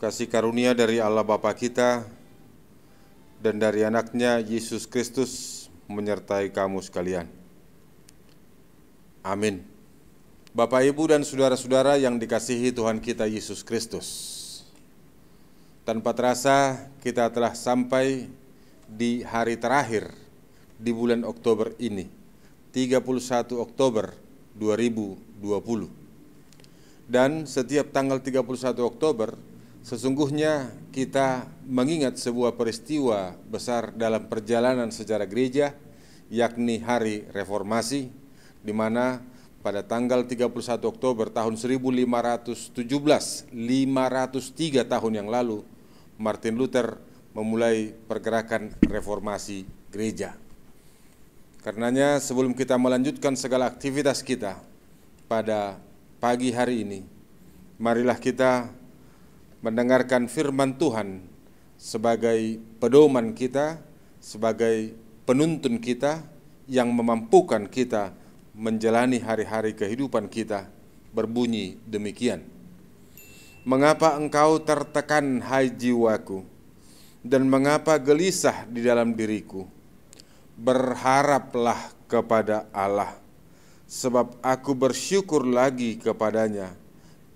Kasih karunia dari Allah Bapa kita dan dari anaknya Yesus Kristus menyertai kamu sekalian. Amin. Bapak, Ibu, dan saudara-saudara yang dikasihi Tuhan kita Yesus Kristus, tanpa terasa kita telah sampai di hari terakhir di bulan Oktober ini, 31 Oktober 2020. Dan setiap tanggal 31 Oktober, sesungguhnya kita mengingat sebuah peristiwa besar dalam perjalanan sejarah gereja, yakni Hari Reformasi, di mana pada tanggal 31 Oktober tahun 1517, 503 tahun yang lalu, Martin Luther memulai pergerakan reformasi gereja. Karenanya sebelum kita melanjutkan segala aktivitas kita pada pagi hari ini, marilah kita mendengarkan firman Tuhan sebagai pedoman kita, sebagai penuntun kita yang memampukan kita menjalani hari-hari kehidupan kita, berbunyi demikian. Mengapa engkau tertekan, hai jiwaku, dan mengapa gelisah di dalam diriku? Berharaplah kepada Allah, sebab aku bersyukur lagi kepadanya,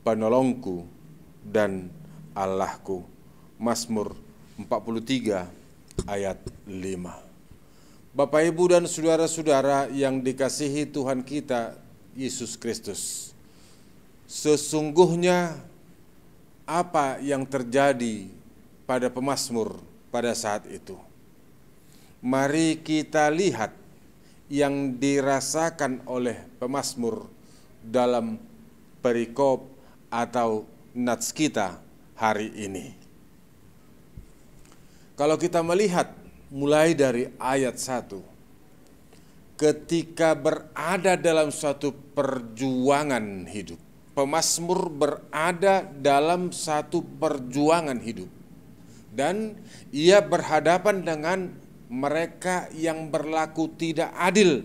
penolongku dan Allahku. Mazmur 43 ayat 5. Bapak, Ibu, dan saudara-saudara yang dikasihi Tuhan kita Yesus Kristus, sesungguhnya apa yang terjadi pada pemazmur pada saat itu? Mari kita lihat yang dirasakan oleh pemazmur dalam perikop atau nats kita hari ini. Kalau kita melihat mulai dari ayat 1, ketika berada dalam suatu perjuangan hidup, pemazmur berada dalam satu perjuangan hidup, dan ia berhadapan dengan mereka yang berlaku tidak adil,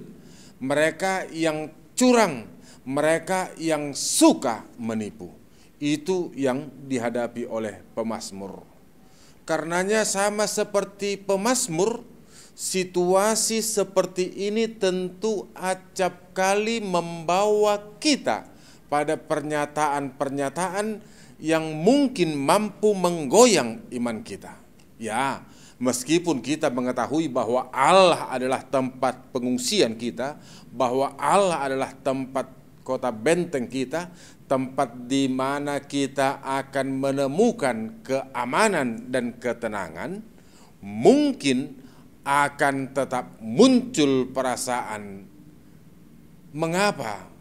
mereka yang curang, mereka yang suka menipu. Itu yang dihadapi oleh pemazmur. Karenanya sama seperti pemazmur, situasi seperti ini tentu acap kali membawa kita pada pernyataan-pernyataan yang mungkin mampu menggoyang iman kita. Ya, meskipun kita mengetahui bahwa Allah adalah tempat pengungsian kita, bahwa Allah adalah tempat kota benteng kita, tempat di mana kita akan menemukan keamanan dan ketenangan, mungkin akan tetap muncul perasaan, mengapa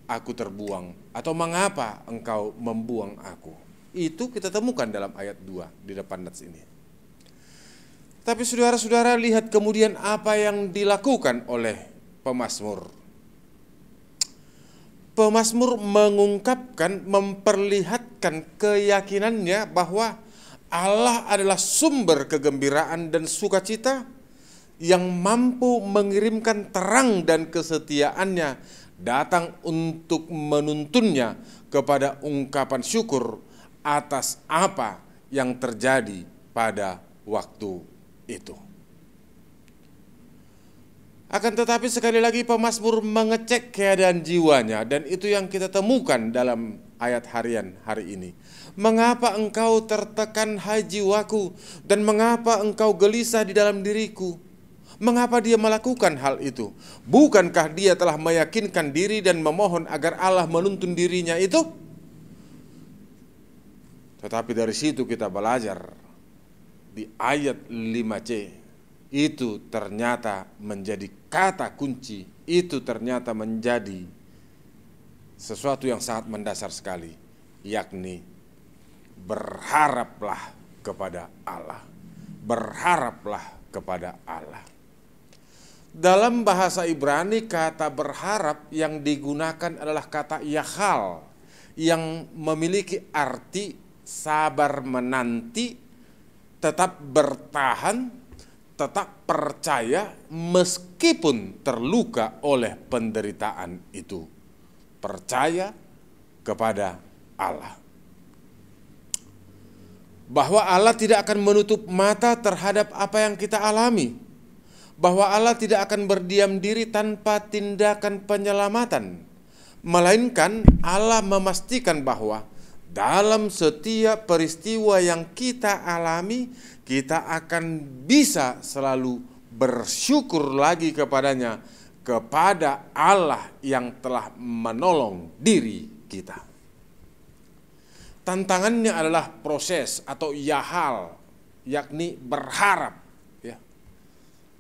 aku terbuang, atau mengapa engkau membuang aku. Itu kita temukan dalam ayat 2 di depan nats ini. Tapi saudara-saudara, lihat kemudian apa yang dilakukan oleh pemazmur. Pemazmur mengungkapkan, memperlihatkan keyakinannya bahwa Allah adalah sumber kegembiraan dan sukacita yang mampu mengirimkan terang dan kesetiaannya datang untuk menuntunnya kepada ungkapan syukur atas apa yang terjadi pada waktu itu. Akan tetapi sekali lagi pemazmur mengecek keadaan jiwanya, dan itu yang kita temukan dalam ayat harian hari ini. Mengapa engkau tertekan, hai jiwaku, dan mengapa engkau gelisah di dalam diriku? Mengapa dia melakukan hal itu? Bukankah dia telah meyakinkan diri dan memohon agar Allah menuntun dirinya itu? Tetapi dari situ kita belajar di ayat 5c, itu ternyata menjadi kata kunci, itu ternyata menjadi sesuatu yang sangat mendasar sekali, yakni berharaplah kepada Allah. Berharaplah kepada Allah. Dalam bahasa Ibrani, kata berharap yang digunakan adalah kata yahal, yang memiliki arti sabar menanti, tetap bertahan, tetap percaya meskipun terluka oleh penderitaan itu. Percaya kepada Allah. bahwa Allah tidak akan menutup mata terhadap apa yang kita alami, bahwa Allah tidak akan berdiam diri tanpa tindakan penyelamatan, melainkan Allah memastikan bahwa dalam setiap peristiwa yang kita alami, kita akan bisa selalu bersyukur lagi kepadanya, kepada Allah yang telah menolong diri kita. Tantangannya adalah proses atau yahal, yakni berharap. Ya.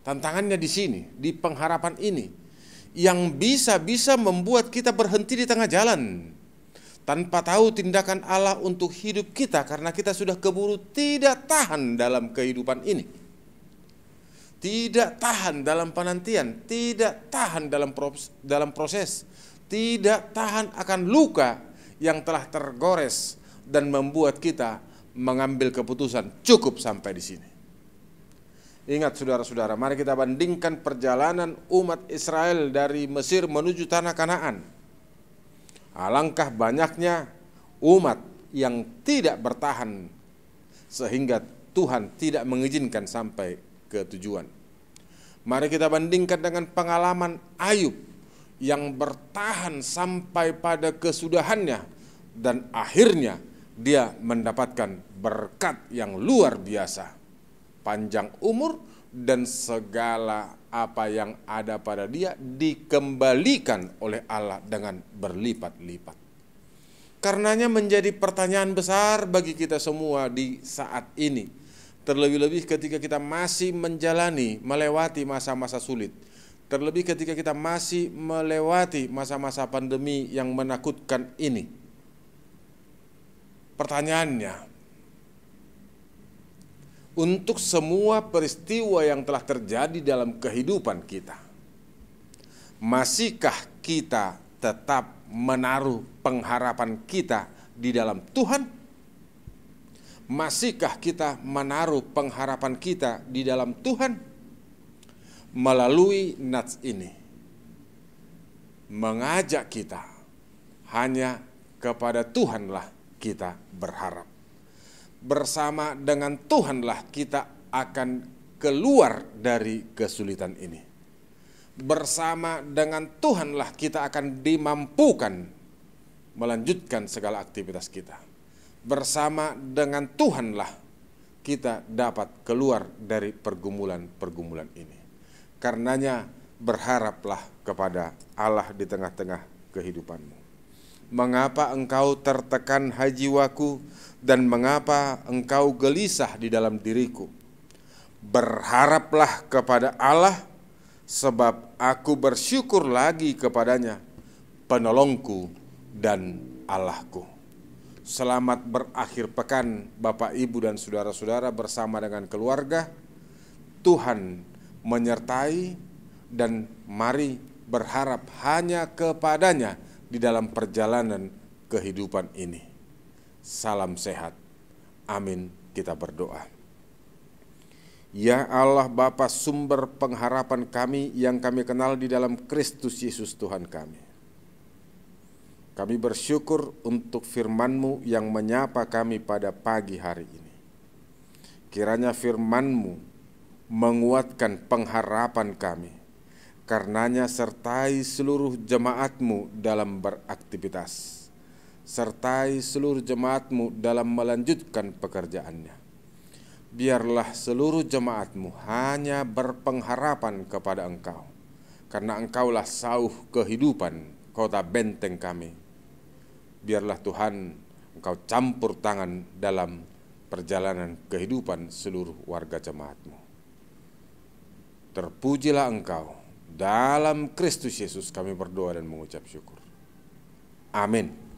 Tantangannya di sini, di pengharapan ini, yang bisa membuat kita berhenti di tengah jalan, tanpa tahu tindakan Allah untuk hidup kita, karena kita sudah keburu tidak tahan dalam kehidupan ini. Tidak tahan dalam penantian, tidak tahan dalam proses, tidak tahan akan luka yang telah tergores dan membuat kita mengambil keputusan cukup sampai di sini. Ingat saudara-saudara, mari kita bandingkan perjalanan umat Israel dari Mesir menuju tanah Kanaan. Alangkah banyaknya umat yang tidak bertahan sehingga Tuhan tidak mengizinkan sampai ke tujuan. Mari kita bandingkan dengan pengalaman Ayub yang bertahan sampai pada kesudahannya dan akhirnya dia mendapatkan berkat yang luar biasa, panjang umur, dan segala apa yang ada pada dia dikembalikan oleh Allah dengan berlipat-lipat. Karenanya menjadi pertanyaan besar bagi kita semua di saat ini, terlebih-lebih ketika kita masih melewati masa-masa sulit, terlebih ketika kita masih melewati masa-masa pandemi yang menakutkan ini. Pertanyaannya, untuk semua peristiwa yang telah terjadi dalam kehidupan kita, masihkah kita tetap menaruh pengharapan kita di dalam Tuhan? Masihkah kita menaruh pengharapan kita di dalam Tuhan? Melalui nats ini mengajak kita hanya kepada Tuhanlah kita berharap. Bersama dengan Tuhanlah kita akan keluar dari kesulitan ini. Bersama dengan Tuhanlah kita akan dimampukan melanjutkan segala aktivitas kita. Bersama dengan Tuhanlah kita dapat keluar dari pergumulan-pergumulan ini. Karenanya berharaplah kepada Allah di tengah-tengah kehidupanmu. Mengapa engkau tertekan, hai jiwaku, dan mengapa engkau gelisah di dalam diriku? Berharaplah kepada Allah, sebab aku bersyukur lagi kepadanya, penolongku dan Allahku. Selamat berakhir pekan Bapak, Ibu, dan saudara-saudara bersama dengan keluarga. Tuhan menyertai, dan mari berharap hanya kepadanya di dalam perjalanan kehidupan ini. Salam sehat. Amin. Kita berdoa. Ya Allah Bapa, sumber pengharapan kami yang kami kenal di dalam Kristus Yesus Tuhan kami. Kami bersyukur untuk firman-Mu yang menyapa kami pada pagi hari ini. Kiranya firman-Mu menguatkan pengharapan kami. Karenanya sertai seluruh jemaat-Mu dalam beraktivitas. Sertai seluruh jemaat-Mu dalam melanjutkan pekerjaannya. Biarlah seluruh jemaat-Mu hanya berpengharapan kepada Engkau. Karena Engkaulah sauh kehidupan kota benteng kami. Biarlah Tuhan Engkau campur tangan dalam perjalanan kehidupan seluruh warga jemaat-Mu. Terpujilah Engkau. Dalam Kristus Yesus kami berdoa dan mengucap syukur. Amin.